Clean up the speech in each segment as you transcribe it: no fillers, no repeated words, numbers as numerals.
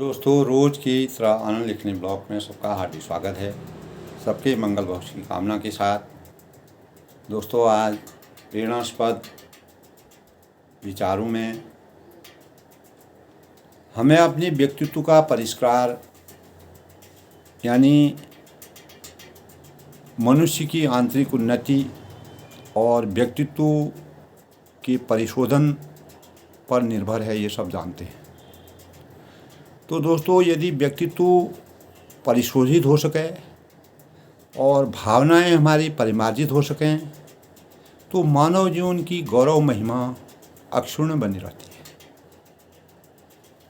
दोस्तों, रोज़ की तरह आनंद लिखने ब्लॉग में सबका हार्दिक स्वागत है। सबके मंगल भविष्य की कामना के साथ दोस्तों, आज प्रेरणास्पद विचारों में हमें अपने व्यक्तित्व का परिष्कार यानी मनुष्य की आंतरिक उन्नति और व्यक्तित्व के परिशोधन पर निर्भर है, ये सब जानते हैं। तो दोस्तों, यदि व्यक्तित्व परिशोधित हो सके और भावनाएं हमारी परिमार्जित हो सकें तो मानव जीवन की गौरव महिमा अक्षुण्ण बनी रहती है।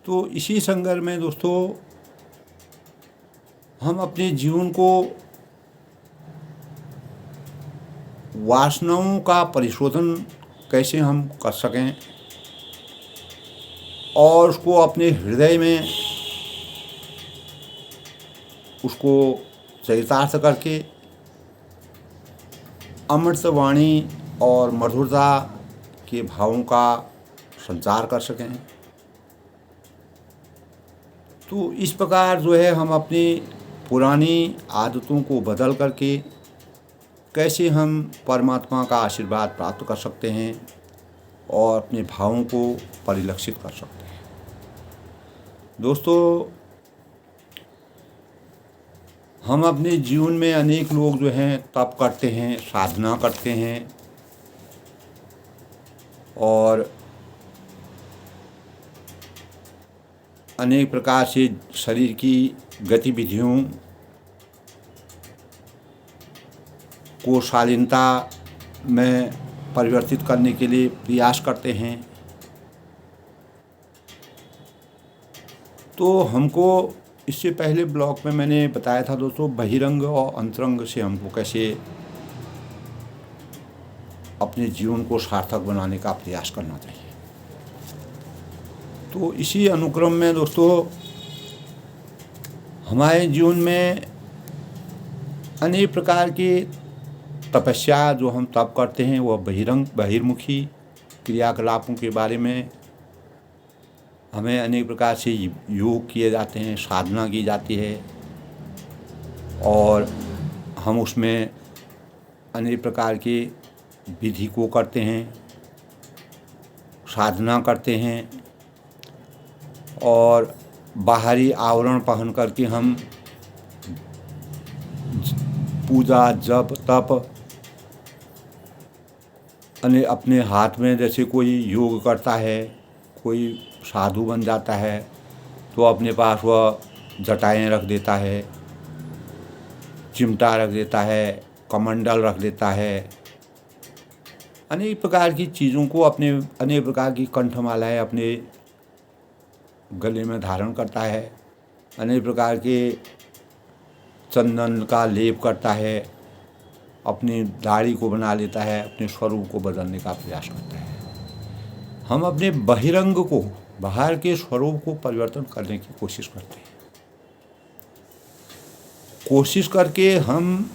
तो इसी संदर्भ में दोस्तों, हम अपने जीवन को वासनाओं का परिशोधन कैसे हम कर सकें और उसको अपने हृदय में उसको चरितार्थ करके अमृतवाणी और मधुरता के भावों का संचार कर सकें। तो इस प्रकार जो है, हम अपनी पुरानी आदतों को बदल करके कैसे हम परमात्मा का आशीर्वाद प्राप्त कर सकते हैं और अपने भावों को परिलक्षित कर सकते हैं। दोस्तों, हम अपने जीवन में अनेक लोग जो हैं तप करते हैं, साधना करते हैं और अनेक प्रकार से शरीर की गतिविधियों को शालीनता में परिवर्तित करने के लिए प्रयास करते हैं। तो हमको इससे पहले ब्लॉग में मैंने बताया था दोस्तों, बहिरंग और अंतरंग से हमको कैसे अपने जीवन को सार्थक बनाने का प्रयास करना चाहिए। तो इसी अनुक्रम में दोस्तों, हमारे जीवन में अनेक प्रकार की तपस्या जो हम तप करते हैं वह बहिर्मुखी क्रियाकलापों के बारे में हमें अनेक प्रकार से योग किए जाते हैं, साधना की जाती है और हम उसमें अनेक प्रकार की विधि को करते हैं, साधना करते हैं और बाहरी आवरण पहन करके हम पूजा जप तप अपने हाथ में, जैसे कोई योग करता है, कोई साधु बन जाता है तो अपने पास वह जटाएं रख देता है, चिमटा रख देता है, कमंडल रख देता है, अनेक प्रकार की चीज़ों को अनेक प्रकार की कंठमालाएं अपने गले में धारण करता है, अनेक प्रकार के चंदन का लेप करता है, अपनी दाढ़ी को बना लेता है, अपने स्वरूप को बदलने का प्रयास करता है। हम अपने बहिरंग को, बाहर के स्वरूप को परिवर्तन करने की कोशिश करते हैं। कोशिश करके हम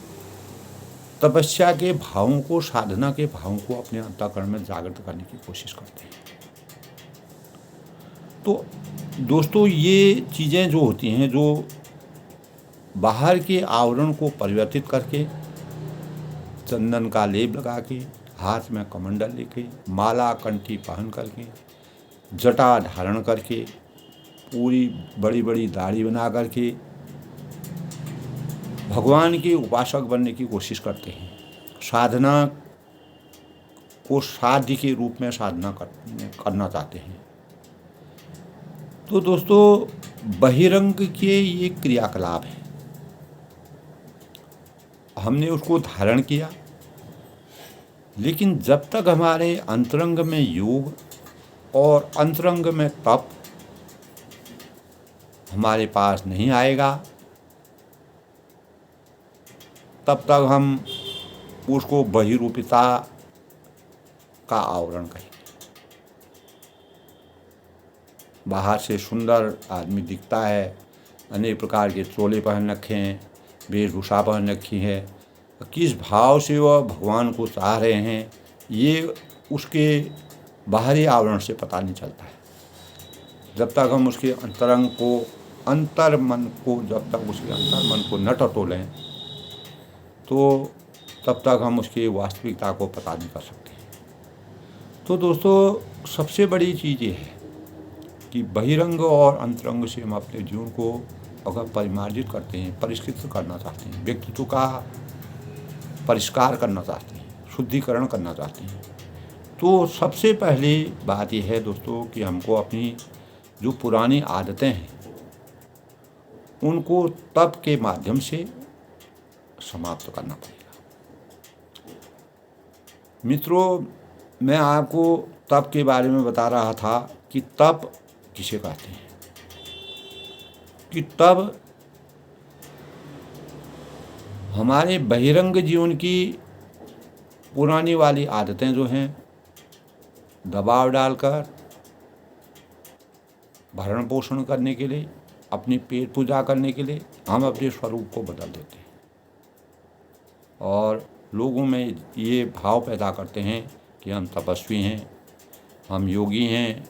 तपस्या के भावों को, साधना के भावों को अपने अंतःकरण में जागृत करने की कोशिश करते हैं। तो दोस्तों, ये चीज़ें जो होती हैं, जो बाहर के आवरण को परिवर्तित करके चंदन का लेप लगा के, हाथ में कमंडल लेके, माला कंठी पहन करके, जटा धारण करके, पूरी बड़ी बड़ी दाढ़ी बना करके भगवान के उपासक बनने की कोशिश करते हैं। साधना को साध्य के रूप में साधना करना चाहते हैं। तो दोस्तों, बहिरंग के ये क्रियाकलाप है, हमने उसको धारण किया, लेकिन जब तक हमारे अंतरंग में योग और अंतरंग में तप हमारे पास नहीं आएगा, तब तक हम उसको बहिरूपता का आवरण कहेंगे। बाहर से सुंदर आदमी दिखता है, अनेक प्रकार के चोले पहन रखे हैं, वेशभूषा पहन रखी है, किस भाव से वह भगवान को चाह रहे हैं ये उसके बाहरी आवरण से पता नहीं चलता है। जब तक हम उसके अंतरंग को अंतर मन को, जब तक उसके अंतर मन को न टटोलें तो तब तक हम उसकी वास्तविकता को पता नहीं कर सकते। तो दोस्तों, सबसे बड़ी चीज़ ये है कि बहिरंग और अंतरंग से हम अपने जीवन को अगर परिमार्जित करते हैं, परिष्कृत करना चाहते हैं, व्यक्तित्व का परिष्कार करना चाहते हैं, शुद्धिकरण करना चाहते हैं, तो सबसे पहली बात यह है दोस्तों कि हमको अपनी जो पुरानी आदतें हैं उनको तप के माध्यम से समाप्त करना पड़ेगा। मित्रों, मैं आपको तप के बारे में बता रहा था कि तप किसे कहते हैं, कि तब हमारे बहिरंग जीवन की पुरानी वाली आदतें जो हैं, दबाव डालकर भरण पोषण करने के लिए, अपनी पेट पूजा करने के लिए हम अपने स्वरूप को बदल देते हैं और लोगों में ये भाव पैदा करते हैं कि हम तपस्वी हैं, हम योगी हैं,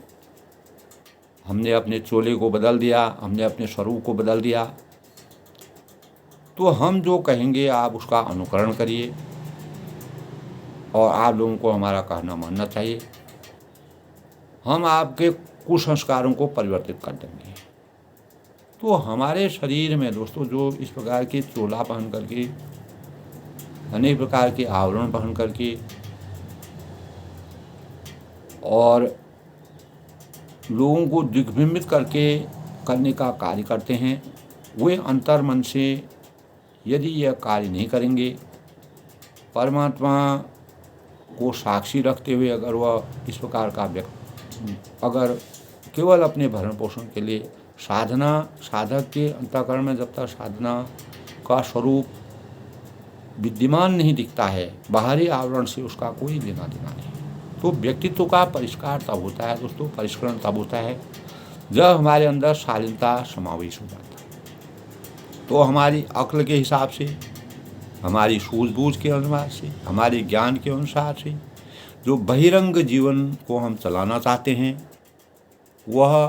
हमने अपने चोले को बदल दिया, हमने अपने स्वरूप को बदल दिया। तो हम जो कहेंगे आप उसका अनुकरण करिए और आप लोगों को हमारा कहना मानना चाहिए। हम आपके कुसंस्कारों को परिवर्तित कर देंगे। तो हमारे शरीर में दोस्तों जो इस प्रकार के चोला पहन करके, अनेक प्रकार के आवरण पहन करके और लोगों को दिग्भ्रमित करके करने का कार्य करते हैं, वे अंतर मन से यदि यह कार्य नहीं करेंगे, परमात्मा को साक्षी रखते हुए अगर वह इस प्रकार का व्यक्ति अगर केवल अपने भरण पोषण के लिए साधक के अंतःकरण में जब तक साधना का स्वरूप विद्यमान नहीं दिखता है, बाहरी आवरण से उसका कोई लेना देना नहीं, तो व्यक्तित्व का परिष्कार तब होता है दोस्तों, परिष्करण तब होता है जब हमारे अंदर शालीनता समावेश हो जाता है। तो हमारी अक्ल के हिसाब से, हमारी सूझबूझ के अनुसार से, हमारे ज्ञान के अनुसार से जो बहिरंग जीवन को हम चलाना चाहते हैं वह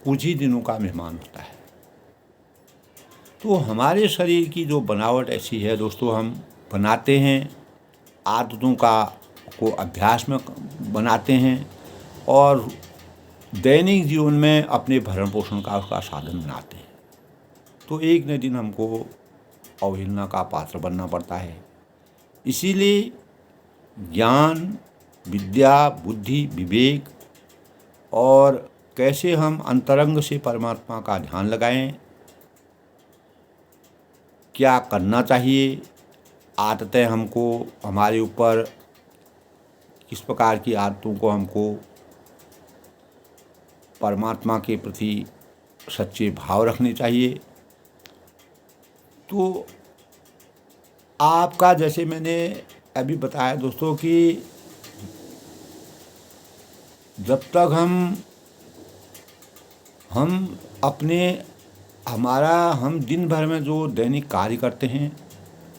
कुछ ही दिनों का मेहमान होता है। तो हमारे शरीर की जो बनावट ऐसी है दोस्तों, हम बनाते हैं, आदतों को अभ्यास में बनाते हैं और दैनिक जीवन में अपने भरण पोषण का उसका साधन बनाते हैं। तो एक न दिन हमको अवहेलना का पात्र बनना पड़ता है। इसीलिए ज्ञान, विद्या, बुद्धि, विवेक और कैसे हम अंतरंग से परमात्मा का ध्यान लगाएं, क्या करना चाहिए, आदतें हमको हमारे ऊपर किस प्रकार की आदतों को हमको परमात्मा के प्रति सच्चे भाव रखने चाहिए। तो आपका, जैसे मैंने अभी बताया दोस्तों, कि जब तक हम अपने हम दिन भर में जो दैनिक कार्य करते हैं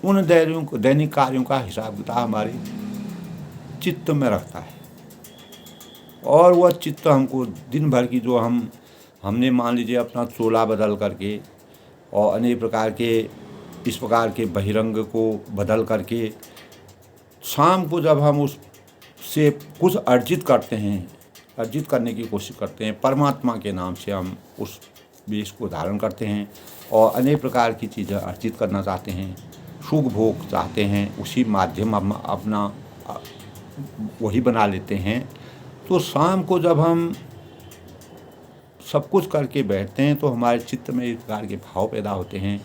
उन दैनिक कार्यों का हिसाब किताब हमारे चित्त में रखता है और वह चित्त हमको दिन भर की जो हमने मान लीजिए अपना चोला बदल करके और अनेक प्रकार के इस प्रकार के बहिरंग को बदल करके शाम को जब हम उससे कुछ अर्जित करने की कोशिश करते हैं, परमात्मा के नाम से हम उस वेश को धारण करते हैं और अनेक प्रकार की चीज़ें अर्जित करना चाहते हैं, सुख भोग चाहते हैं, उसी माध्यम हम अपना वही बना लेते हैं। तो शाम को जब हम सब कुछ करके बैठते हैं तो हमारे चित्त में इस प्रकार के भाव पैदा होते हैं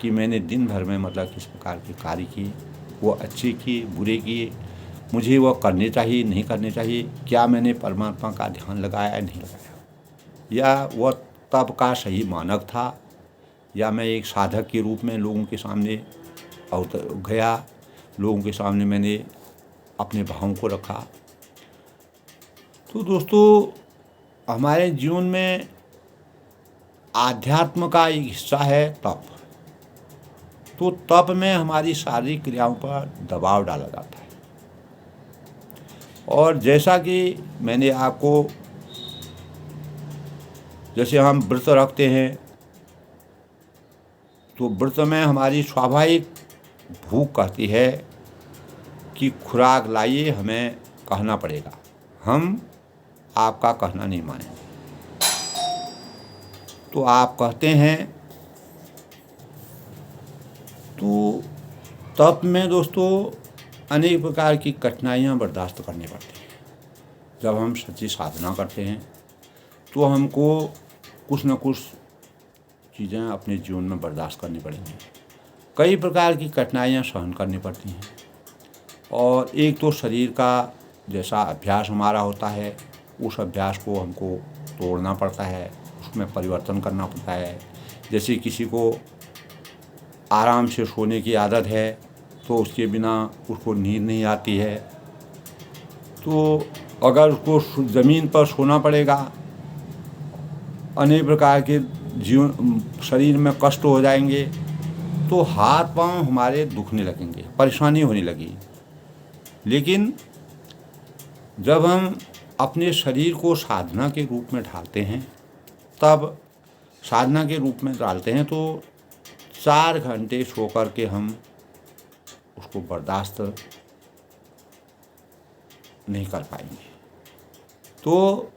कि मैंने दिन भर में मतलब किस प्रकार के कार्य किए, वो अच्छे किए, बुरे किए, मुझे वह करने चाहिए, नहीं करने चाहिए, क्या मैंने परमात्मा का ध्यान लगाया या नहीं लगाया, या वह तब का सही मानक था, या मैं एक साधक के रूप में लोगों के सामने गया, लोगों के सामने मैंने अपने भावों को रखा। तो दोस्तों, हमारे जीवन में आध्यात्म का एक हिस्सा है तप। तो तप में हमारी शारीरिक क्रियाओं पर दबाव डाला जाता है और जैसा कि मैंने आपको, जैसे हम व्रत रखते हैं तो व्रत में हमारी स्वाभाविक भूख कहती है कि खुराक लाइए, हमें कहना पड़ेगा, हम आपका कहना नहीं मानेंगे। तो आप कहते हैं, तो तप में दोस्तों अनेक प्रकार की कठिनाइयाँ बर्दाश्त करनी पड़ती हैं। जब हम सच्ची साधना करते हैं तो हमको कुछ न कुछ चीज़ें अपने जीवन में बर्दाश्त करनी पड़ेंगी। कई प्रकार की कठिनाइयाँ सहन करनी पड़ती हैं। और एक तो शरीर का जैसा अभ्यास हमारा होता है, उस अभ्यास को हमको तोड़ना पड़ता है, उसमें परिवर्तन करना पड़ता है। जैसे किसी को आराम से सोने की आदत है तो उसके बिना उसको नींद नहीं आती है, तो अगर उसको ज़मीन पर सोना पड़ेगा, अनेक प्रकार के जीवन शरीर में कष्ट हो जाएंगे, तो हाथ पांव हमारे दुखने लगेंगे, परेशानी होने लगी। लेकिन जब हम अपने शरीर को साधना के रूप में ढालते हैं, तब साधना के रूप में डालते हैं तो 4 घंटे सो कर के हम उसको बर्दाश्त नहीं कर पाएंगे। तो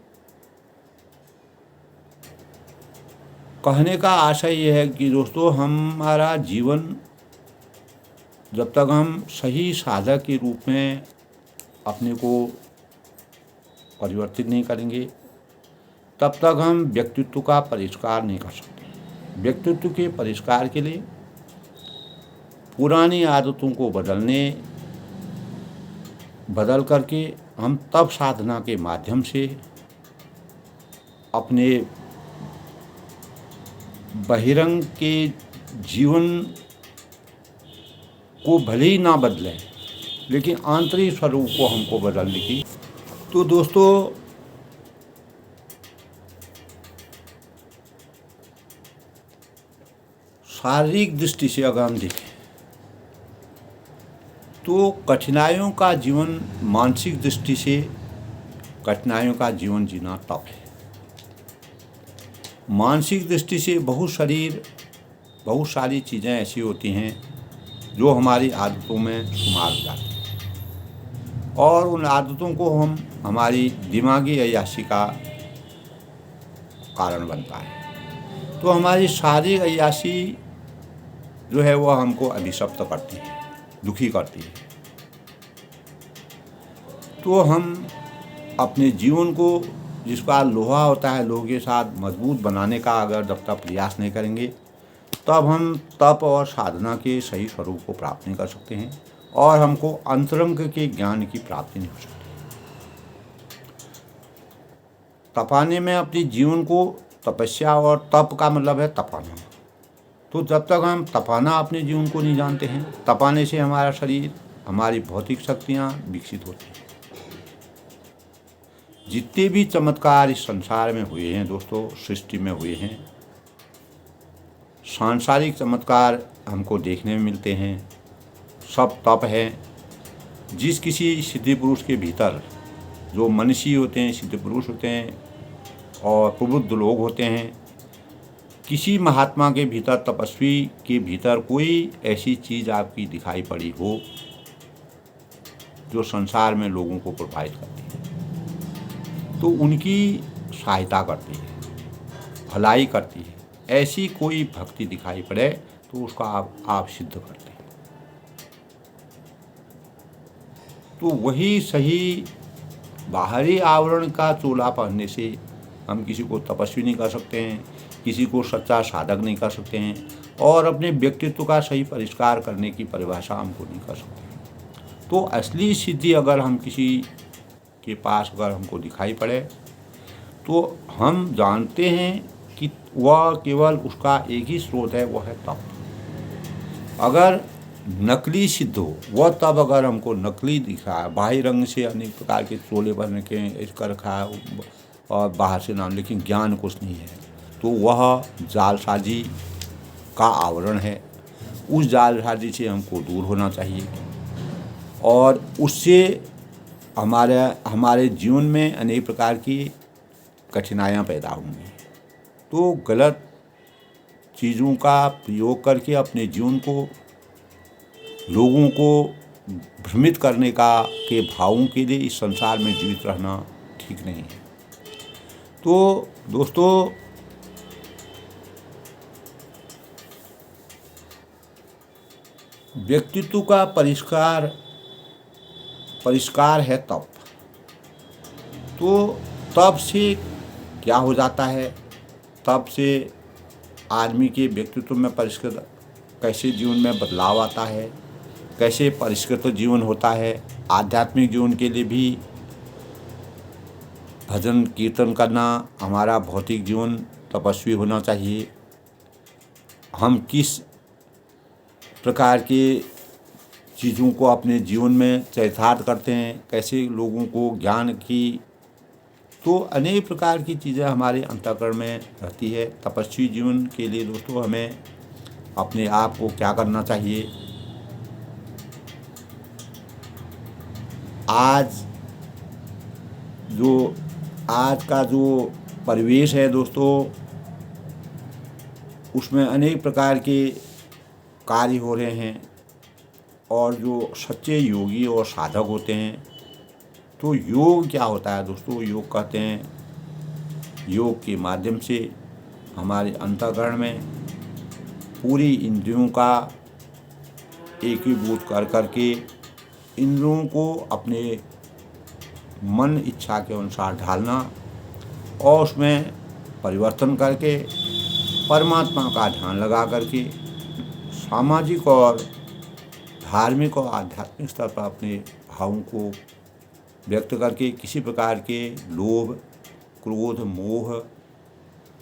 कहने का आशय यह है कि दोस्तों, हमारा जीवन जब तक हम सही साधक के रूप में अपने को परिवर्तित नहीं करेंगे, तब तक हम व्यक्तित्व का परिष्कार नहीं कर सकते। व्यक्तित्व के परिष्कार के लिए पुरानी आदतों को बदल करके हम तब साधना के माध्यम से अपने बहिरंग के जीवन को भले ही ना बदलें, लेकिन आंतरिक स्वरूप को हमको बदलने की। तो दोस्तों, शारीरिक दृष्टि से अगर हम देखें तो कठिनाइयों का जीवन, मानसिक दृष्टि से कठिनाइयों का जीवन जीना तप है। मानसिक दृष्टि से बहुत सारी चीज़ें ऐसी होती हैं जो हमारी आदतों में शुमार हो जाती हैं, और उन आदतों को हम हमारी दिमागी अय्याशी का कारण बनता है। तो हमारी शारीरिक अय्याशी जो है वह हमको अभिशप्त करती है, दुखी करती है। तो हम अपने जीवन को, जिसका लोहा होता है, लोहे के साथ मजबूत बनाने का अगर जब तक प्रयास नहीं करेंगे, तब हम तप और साधना के सही स्वरूप को प्राप्त नहीं कर सकते हैं, और हमको अंतरंग के ज्ञान की प्राप्ति नहीं हो सकती। तपाने में अपने जीवन को, तपस्या और तप का मतलब है तपाना। तो जब तक हम तपाना अपने जीवन को नहीं जानते हैं, तपाने से हमारा शरीर, हमारी भौतिक शक्तियाँ विकसित होती हैं। जितने भी चमत्कार इस संसार में हुए हैं दोस्तों, सृष्टि में हुए हैं, सांसारिक चमत्कार हमको देखने में मिलते हैं, सब तप है। जिस किसी सिद्धि पुरुष के भीतर, जो मनीषी होते हैं, सिद्ध पुरुष होते हैं और प्रबुद्ध लोग होते हैं, किसी महात्मा के भीतर, तपस्वी के भीतर कोई ऐसी चीज़ आपकी दिखाई पड़ी हो जो संसार में लोगों को प्रभावित करती है, तो उनकी सहायता करती है, भलाई करती है, ऐसी कोई भक्ति दिखाई पड़े तो उसका आप सिद्ध करते हैं। तो वही सही बाहरी आवरण का चोला पहनने से हम किसी को तपस्वी नहीं कर सकते हैं, किसी को सच्चा साधक नहीं कर सकते हैं, और अपने व्यक्तित्व का सही परिष्कार करने की परिभाषा हमको नहीं कर सकते। तो असली सिद्धि अगर हम किसी के पास अगर हमको दिखाई पड़े, तो हम जानते हैं कि वह केवल उसका एक ही स्रोत है, वह है तप। अगर नकली सिद्ध हो, वह तब अगर हमको नकली दिखा है, बाहरी रंग से अनेक प्रकार के चोले भरने के इसका रखा है और बाहर से नाम, लेकिन ज्ञान कुछ नहीं है, तो वह जालसाजी का आवरण है। उस जालसाजी से हमको दूर होना चाहिए, और उससे हमारे जीवन में अनेक प्रकार की कठिनाइयाँ पैदा होंगी। तो गलत चीज़ों का प्रयोग करके अपने जीवन को लोगों को भ्रमित करने के भावों के लिए इस संसार में जीवित रहना ठीक नहीं है। तो दोस्तों, व्यक्तित्व का परिष्कार है तप। तो तप से क्या हो जाता है? तप से आदमी के व्यक्तित्व में परिष्कृत कैसे जीवन में बदलाव आता है, कैसे परिष्कृत जीवन होता है। आध्यात्मिक जीवन के लिए भी भजन कीर्तन करना, हमारा भौतिक जीवन तपस्वी होना चाहिए। हम किस प्रकार के चीज़ों को अपने जीवन में चरितार्थ करते हैं, कैसे लोगों को ज्ञान की, तो अनेक प्रकार की चीज़ें हमारे अंतःकरण में रहती है। तपस्वी जीवन के लिए दोस्तों हमें अपने आप को क्या करना चाहिए? आज का जो परिवेश है दोस्तों, उसमें अनेक प्रकार के कार्य हो रहे हैं, और जो सच्चे योगी और साधक होते हैं, तो योग क्या होता है दोस्तों? योग कहते हैं, योग के माध्यम से हमारे अंतःकरण में पूरी इंद्रियों का एकीभूत कर करके इंद्रियों को अपने मन इच्छा के अनुसार ढालना और उसमें परिवर्तन करके परमात्मा का ध्यान लगा करके सामाजिक और धार्मिक और आध्यात्मिक स्तर पर अपने भावों को व्यक्त करके किसी प्रकार के लोभ, क्रोध, मोह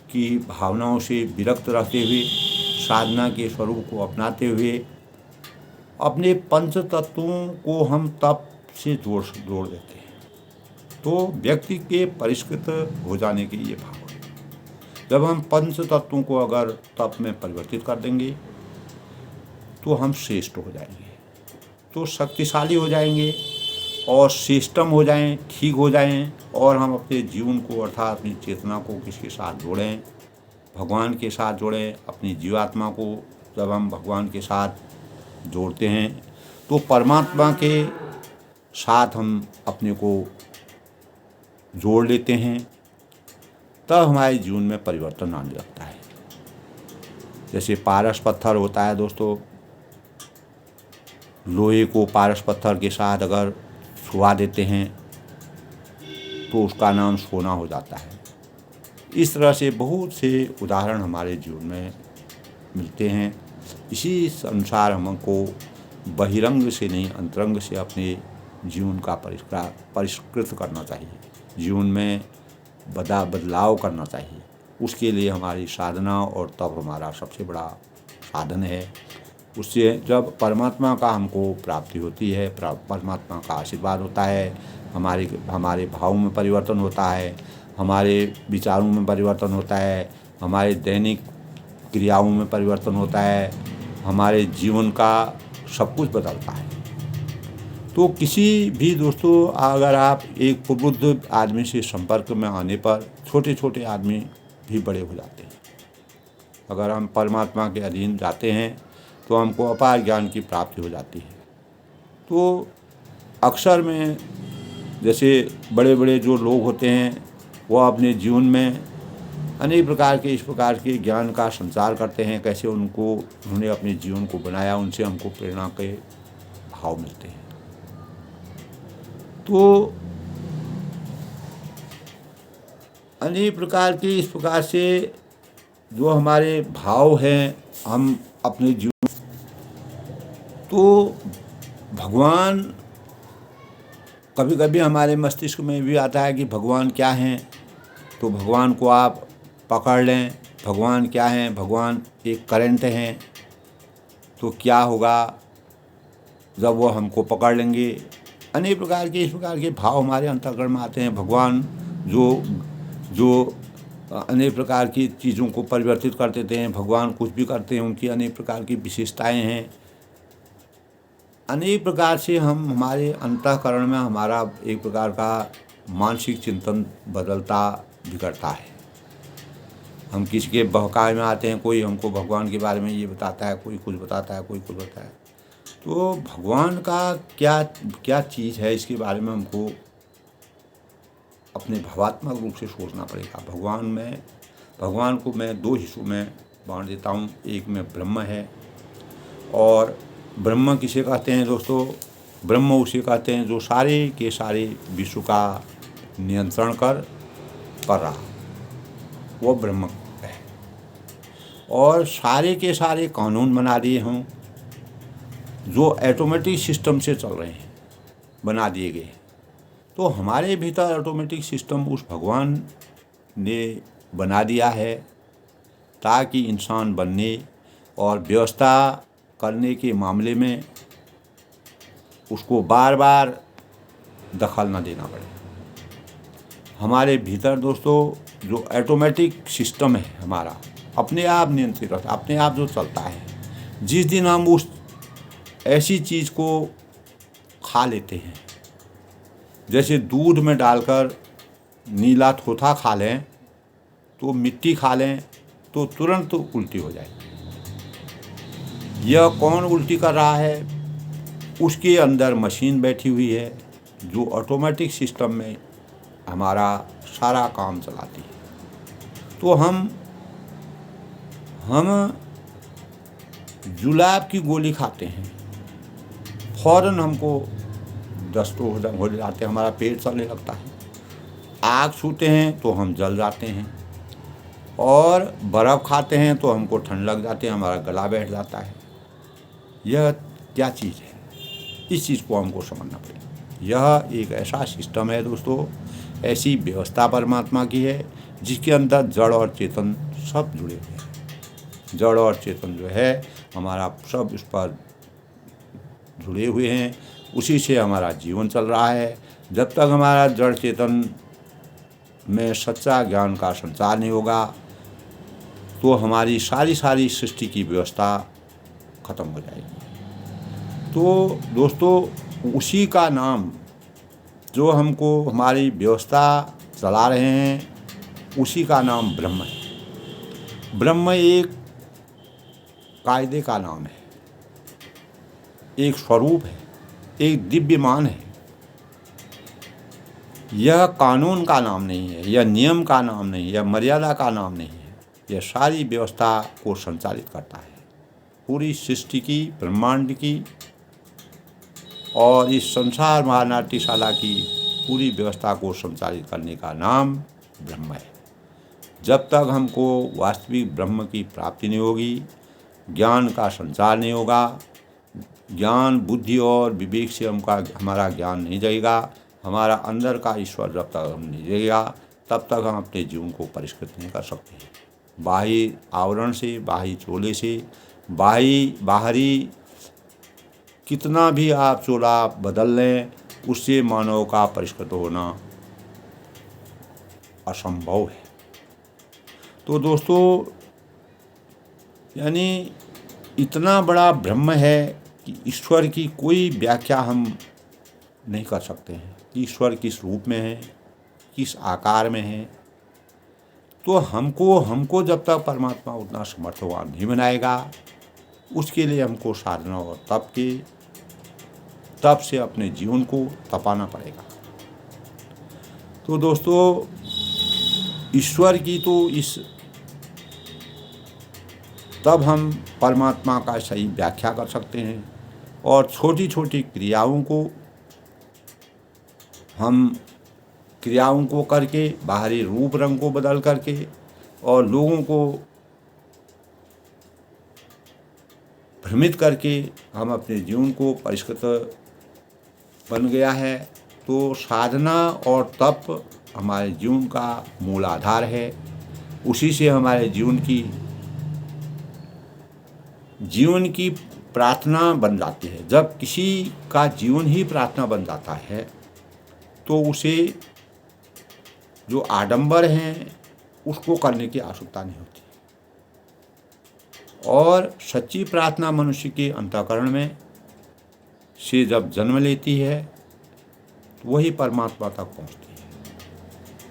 की भावनाओं से विरक्त रहते हुए साधना के स्वरूप को अपनाते हुए अपने पंच तत्वों को हम तप से जोड़ देते हैं। तो व्यक्ति के परिष्कृत हो जाने के ये भाव है। जब हम पंच तत्वों को अगर तप में परिवर्तित कर देंगे तो हम श्रेष्ठ हो जाएंगे, तो शक्तिशाली हो जाएंगे और सिस्टम हो जाएं, ठीक हो जाएं, और हम अपने जीवन को अर्थात अपनी चेतना को किसके साथ जोड़ें? भगवान के साथ जोड़ें। अपनी जीवात्मा को जब हम भगवान के साथ जोड़ते हैं तो परमात्मा के साथ हम अपने को जोड़ लेते हैं, तब हमारे जीवन में परिवर्तन आने लगता है। जैसे पारस पत्थर होता है दोस्तों, लोहे को पारस पत्थर के साथ अगर छुआ देते हैं तो उसका नाम सोना हो जाता है। इस तरह से बहुत से उदाहरण हमारे जीवन में मिलते हैं। इसी अनुसार हमको बहिरंग से नहीं, अंतरंग से अपने जीवन का परिष्कृत करना चाहिए, जीवन में बदलाव करना चाहिए। उसके लिए हमारी साधना और तप हमारा सबसे बड़ा साधन है। उससे जब परमात्मा का हमको प्राप्ति होती है, परमात्मा का आशीर्वाद होता है, हमारे भावों में परिवर्तन होता है, हमारे विचारों में परिवर्तन होता है, हमारे दैनिक क्रियाओं में परिवर्तन होता है, हमारे जीवन का सब कुछ बदलता है। तो किसी भी दोस्तों, अगर आप एक प्रबुद्ध आदमी से संपर्क में आने पर छोटे छोटे आदमी भी बड़े हो जाते हैं। अगर हम परमात्मा के अधीन जाते हैं तो हमको अपार ज्ञान की प्राप्ति हो जाती है। तो अक्सर में जैसे बड़े बड़े जो लोग होते हैं वो अपने जीवन में अनेक प्रकार के इस प्रकार के ज्ञान का संचार करते हैं, कैसे उन्होंने अपने जीवन को बनाया, उनसे हमको प्रेरणा के भाव मिलते हैं। तो अनेक प्रकार के इस प्रकार से जो हमारे भाव हैं, हम अपने जीवन, तो भगवान कभी कभी हमारे मस्तिष्क में भी आता है कि भगवान क्या हैं। तो भगवान को आप पकड़ लें, भगवान क्या हैं? भगवान एक करंट हैं। तो क्या होगा जब वो हमको पकड़ लेंगे? अनेक प्रकार के इस प्रकार के भाव हमारे अंतःकरण में आते हैं। भगवान जो अनेक प्रकार की चीज़ों को परिवर्तित कर देते हैं, भगवान कुछ भी करते हैं, उनकी अनेक प्रकार की विशेषताएं हैं। अनेक प्रकार से हमारे अंतःकरण में हमारा एक प्रकार का मानसिक चिंतन बदलता बिगड़ता है। हम किसी के बहकावे में आते हैं, कोई हमको भगवान के बारे में ये बताता है, कोई कुछ बताता है, कोई कुछ बताता है। तो भगवान का क्या क्या चीज़ है, इसके बारे में हमको अपने भावात्मक रूप से सोचना पड़ेगा। भगवान को मैं दो हिस्सों में बांट देता हूँ। एक में ब्रह्म है, और ब्रह्म किसे कहते हैं दोस्तों? ब्रह्म उसे कहते हैं जो सारे के सारे विश्व का नियंत्रण कर रहा, वो ब्रह्म है। और सारे के सारे कानून बना दिए हों जो ऑटोमेटिक सिस्टम से चल रहे हैं, बना दिए गए। तो हमारे भीतर ऑटोमेटिक सिस्टम उस भगवान ने बना दिया है, ताकि इंसान बनने और व्यवस्था करने के मामले में उसको बार बार दखल न देना पड़े। हमारे भीतर दोस्तों जो ऑटोमेटिक सिस्टम है हमारा, अपने आप नियंत्रित रहता है, अपने आप जो चलता है। जिस दिन हम उस ऐसी चीज़ को खा लेते हैं, जैसे दूध में डालकर नीला थोथा खा लें, तो मिट्टी खा लें तो तुरंत उल्टी हो जाएगी। यह कौन उल्टी कर रहा है? उसके अंदर मशीन बैठी हुई है जो ऑटोमेटिक सिस्टम में हमारा सारा काम चलाती है। तो हम जुलाब की गोली खाते हैं, फ़ौरन हमको दस्त हो जाते हैं, हमारा पेट चलने लगता है। आग छूते हैं तो हम जल जाते हैं, और बर्फ़ खाते हैं तो हमको ठंड लग जाती है, हमारा गला बैठ जाता है। यह क्या चीज़ है? इस चीज़ को हमको समझना पड़ेगा। यह एक ऐसा सिस्टम है दोस्तों, ऐसी व्यवस्था परमात्मा की है जिसके अंदर जड़ और चेतन सब जुड़े हुए हैं। जड़ और चेतन जो है हमारा सब उस पर जुड़े हुए हैं, उसी से हमारा जीवन चल रहा है। जब तक हमारा जड़ चेतन में सच्चा ज्ञान का संचार नहीं होगा, तो हमारी सारी सृष्टि की व्यवस्था खत्म हो जाएगी। तो दोस्तों उसी का नाम जो हमको हमारी व्यवस्था चला रहे हैं, उसी का नाम ब्रह्म है। ब्रह्म एक कायदे का नाम है, एक स्वरूप है, एक दिव्यमान है। यह कानून का नाम नहीं है, यह नियम का नाम नहीं है, यह मर्यादा का नाम नहीं है। यह सारी व्यवस्था को संचालित करता है, पूरी सृष्टि की, ब्रह्मांड की और इस संसार महानाट्यशाला की पूरी व्यवस्था को संचालित करने का नाम ब्रह्म है। जब तक हमको वास्तविक ब्रह्म की प्राप्ति नहीं होगी, ज्ञान का संचार नहीं होगा, ज्ञान बुद्धि और विवेक से हमारा ज्ञान नहीं जाएगा, हमारा अंदर का ईश्वर जब तक हम नहीं जाएगा, तब तक हम अपने जीवन को परिष्कृत नहीं कर सकते हैं। बाहरी आवरण से, बाहरी चोले से, बाहरी कितना भी आप चोला बदल लें, उससे मानव का परिष्कृत होना असंभव है। तो दोस्तों यानी इतना बड़ा ब्रह्म है कि ईश्वर की कोई व्याख्या हम नहीं कर सकते हैं। ईश्वर किस रूप में है, किस आकार में है। तो हमको जब तक परमात्मा उतना समर्थवान नहीं बनाएगा, उसके लिए हमको साधना और तप से अपने जीवन को तपाना पड़ेगा। तो दोस्तों ईश्वर की तो तब हम परमात्मा का सही व्याख्या कर सकते हैं, और छोटी छोटी क्रियाओं को करके, बाहरी रूप रंग को बदल करके, और लोगों को भ्रमित करके हम अपने जीवन को परिष्कृत बन गया है। तो साधना और तप हमारे जीवन का मूल आधार है। उसी से हमारे जीवन की प्रार्थना बन जाती है। जब किसी का जीवन ही प्रार्थना बन जाता है, तो उसे जो आडंबर हैं उसको करने की आवश्यकता नहीं होती। और सच्ची प्रार्थना मनुष्य के अंतःकरण में से जब जन्म लेती है, तो वही परमात्मा तक पहुंचती है।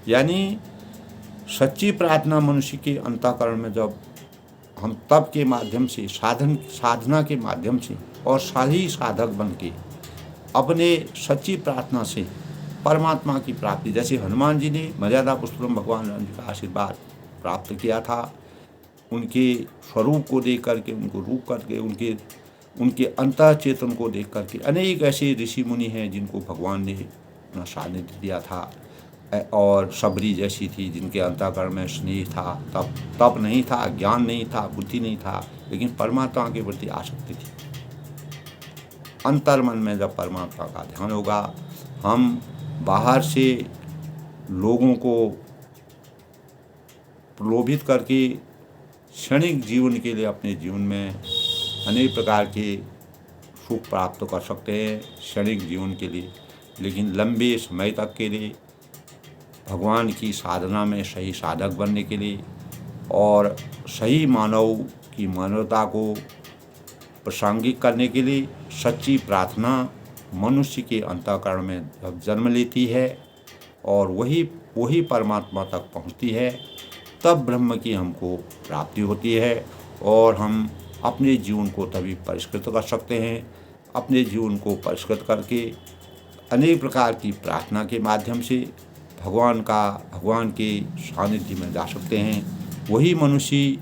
यानी सच्ची प्रार्थना मनुष्य के अंतःकरण में जब हम तप के माध्यम से साधना के माध्यम से और सही साधक बन के अपने सच्ची प्रार्थना से परमात्मा की प्राप्ति, जैसे हनुमान जी ने मर्यादा पुरुषोत्तम भगवान राम जी का आशीर्वाद प्राप्त किया था, उनके स्वरूप को देख करके, उनको रूप करके, उनके अंतः चेतन को देख करके अनेक ऐसे ऋषि मुनि हैं जिनको भगवान ने अपना सानिध्य दिया था। और सबरी जैसी थी जिनके अंतःकरण में स्नेह था, तप नहीं था, ज्ञान नहीं था, बुद्धि नहीं था, लेकिन परमात्मा के प्रति आसक्ति थी। अंतर मन में जब परमात्मा का ध्यान होगा, हम बाहर से लोगों को प्रलोभित करके क्षणिक जीवन के लिए अपने जीवन में अनेक प्रकार के सुख प्राप्त कर सकते हैं क्षणिक जीवन के लिए, लेकिन लंबे समय तक के लिए भगवान की साधना में सही साधक बनने के लिए और सही मानव की मानवता को प्रासंगिक करने के लिए सच्ची प्रार्थना मनुष्य के अंतःकरण में जब जन्म लेती है और वही परमात्मा तक पहुंचती है, तब ब्रह्म की हमको प्राप्ति होती है और हम अपने जीवन को तभी परिष्कृत कर सकते हैं। अपने जीवन को परिष्कृत करके अनेक प्रकार की प्रार्थना के माध्यम से भगवान के सानिध्य में जा सकते हैं। वही मनुष्य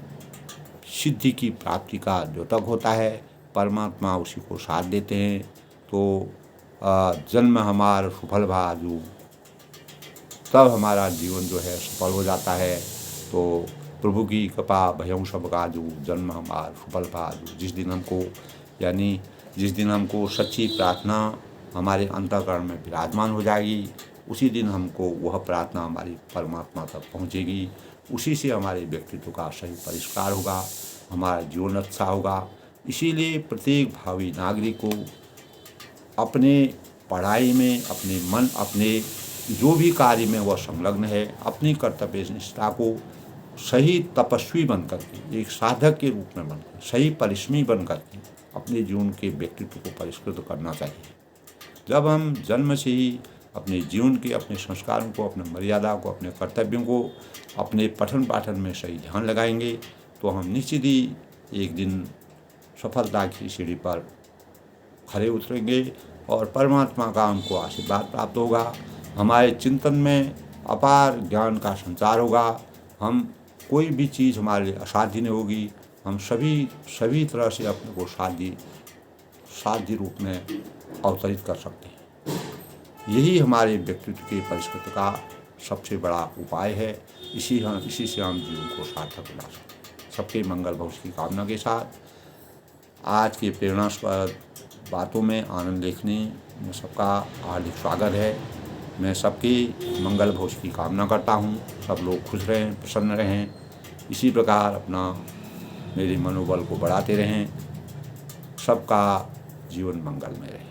सिद्धि की प्राप्ति का द्योतक होता है, परमात्मा उसी को साथ देते हैं। तो जन्म हमार सफल भाजू, तब हमारा जीवन जो है सफल हो जाता है। तो प्रभु की कृपा भयं सब काजू, जन्म हमार सफल भाजू। जिस दिन हमको सच्ची प्रार्थना हमारे अंतःकरण में विराजमान हो जाएगी, उसी दिन हमको वह प्रार्थना हमारी परमात्मा तक पहुँचेगी। उसी से हमारे व्यक्तित्व का सही परिष्कार होगा, हमारा जीवन अच्छा होगा। इसीलिए प्रत्येक भावी नागरिक को अपने पढ़ाई में, अपने जो भी कार्य में वह संलग्न है, अपनी कर्तव्य निष्ठा को सही तपस्वी बन करके, एक साधक के रूप में बनकर, सही परिश्रमी बन करके अपने जीवन के व्यक्तित्व को परिष्कृत करना चाहिए। जब हम जन्म से ही अपने जीवन के, अपने संस्कारों को, अपने मर्यादा को, अपने कर्तव्यों को, अपने पठन पाठन में सही ध्यान लगाएंगे, तो हम निश्चित ही एक दिन सफलता की सीढ़ी पर खड़े उतरेंगे और परमात्मा का हमको आशीर्वाद प्राप्त होगा। हमारे चिंतन में अपार ज्ञान का संचार होगा। हम कोई भी चीज़ हमारे असाध्य नहीं होगी। हम सभी तरह से अपने को साध्य रूप में अवतरित कर सकते हैं। यही हमारे व्यक्तित्व के परिष्कृत का सबसे बड़ा उपाय है। इसी से हम जीवन को सार्थक बना सकते हैं। सबके मंगल भविष्य की कामना के साथ आज के प्रेरणास्पद बातों में आनंद लेखनी में सबका हार्दिक स्वागत है। मैं सबके मंगल भविष्य की कामना करता हूँ। सब लोग खुश रहें, प्रसन्न रहें। इसी प्रकार अपना मेरे मनोबल को बढ़ाते रहें। सबका जीवन मंगल में रहे।